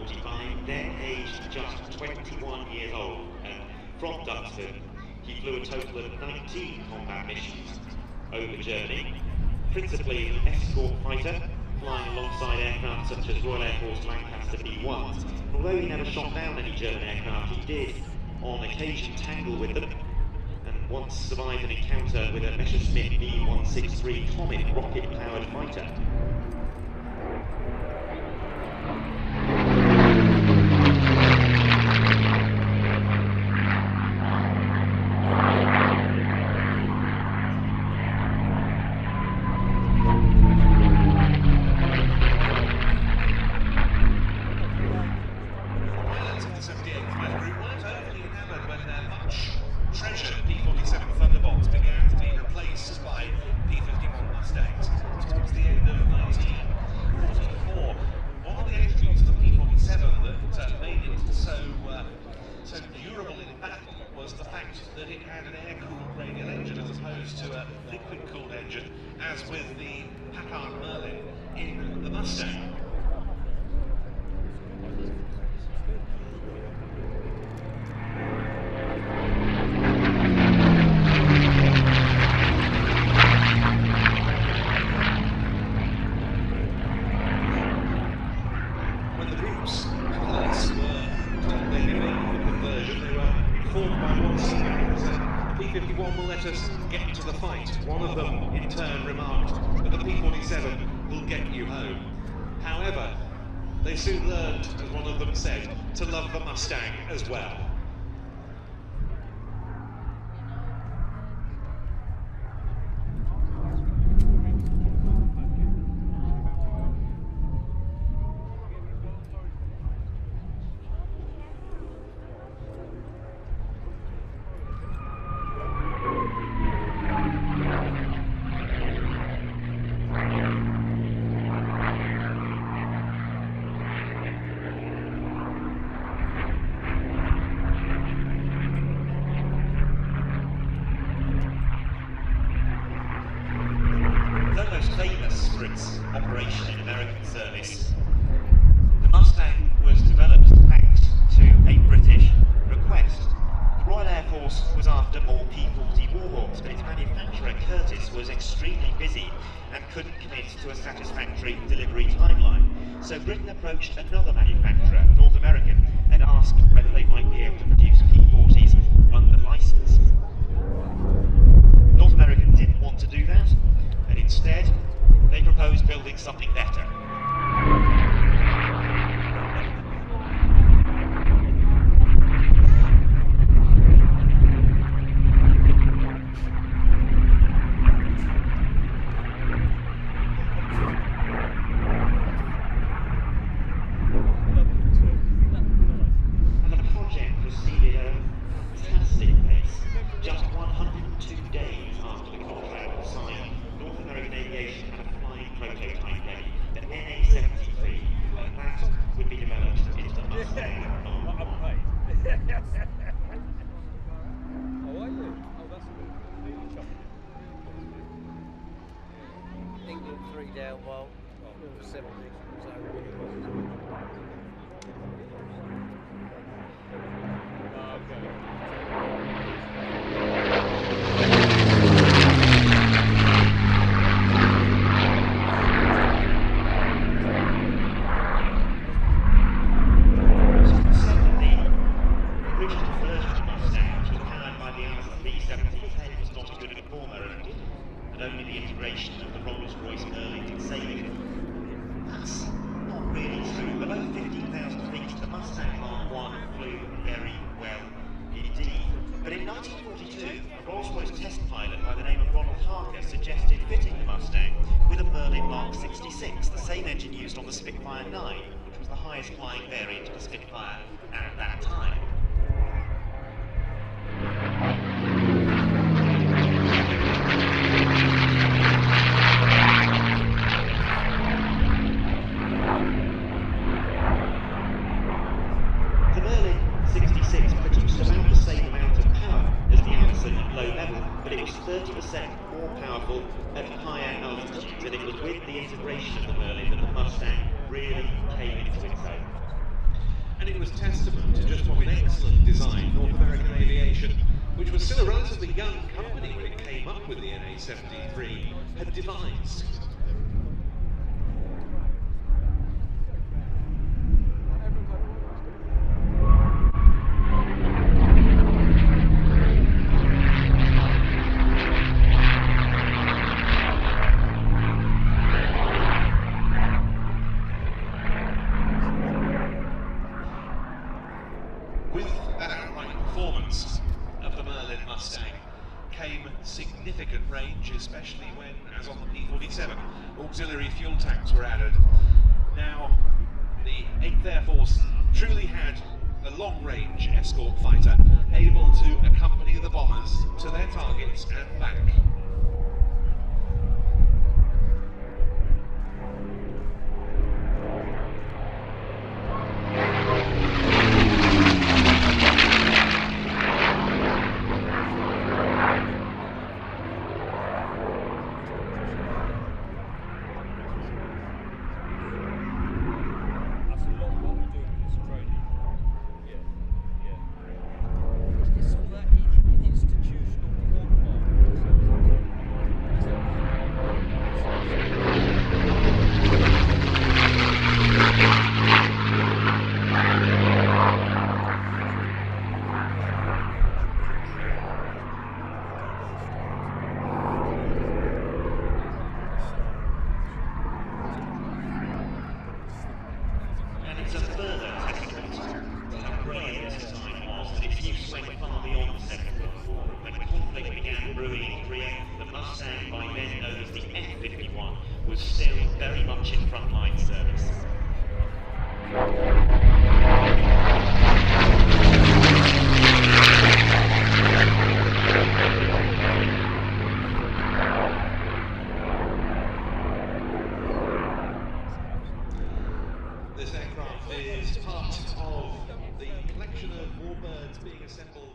P45, then aged just 21 years old, and from Duxton, he flew a total of 19 combat missions over Germany, principally as an escort fighter, flying alongside aircraft such as Royal Air Force Lancaster B1s. Although he never shot down any German aircraft, he did, on occasion, tangle with them, and once survived an encounter with a Messerschmitt B163 Comet rocket-powered fighter. Treasured P47 Thunderbolts began to be replaced by P51 Mustangs towards the end of 1944. One of the attributes of the P47 that made it so durable in battle was the fact that it had an air-cooled radial engine as opposed to a liquid-cooled engine, as with the Packard Merlin in the Mustang. P51 will let us get to the fight. One of them, in turn, remarked that the P47 will get you home. However, they soon learned, as one of them said, to love the Mustang as well. Famous for its operation in American service, the Mustang was developed thanks to a British request. The Royal Air Force was after more P40 Warhawks, but its manufacturer Curtiss was extremely busy and couldn't commit to a satisfactory delivery timeline. So Britain approached another manufacturer, North American, and asked whether they might be able to produce P40s under license. North American didn't want to do that, and instead they proposed building something better. And the project proceeded at a fantastic pace. Just 102 days after the contract was signed, North American Aviation had a flying prototype ready, the NA-73, and that would be developed into the Mustang Mark 1. Oh, are you? Oh, that's good. England 3 down, well, 7 so. The same engine used on the Spitfire 9, which was the highest flying variant of the Spitfire at that time. The Merlin 66 produced about the same amount of power as the Anderson at low level, but it was 30% more powerful at higher altitudes, and it was with the integration of the Merlin that the Mustang really came into its own. and it was testament to just what an excellent design North American Aviation, which was still a relatively young company when it came up with the NA-73, had devised. With that outright performance of the Merlin Mustang came significant range, especially when, as on the P47, auxiliary fuel tanks were added. Now, the 8th Air Force truly had a long-range escort fighter able to accompany the bombers to their targets and back. It's a further testament to how brilliant this design was that its use went far beyond the Second World War. When conflict began brewing in Korea, the Mustang, by then known as the P51, was still very much in frontline service. This aircraft is part of the collection of Warbirds being assembled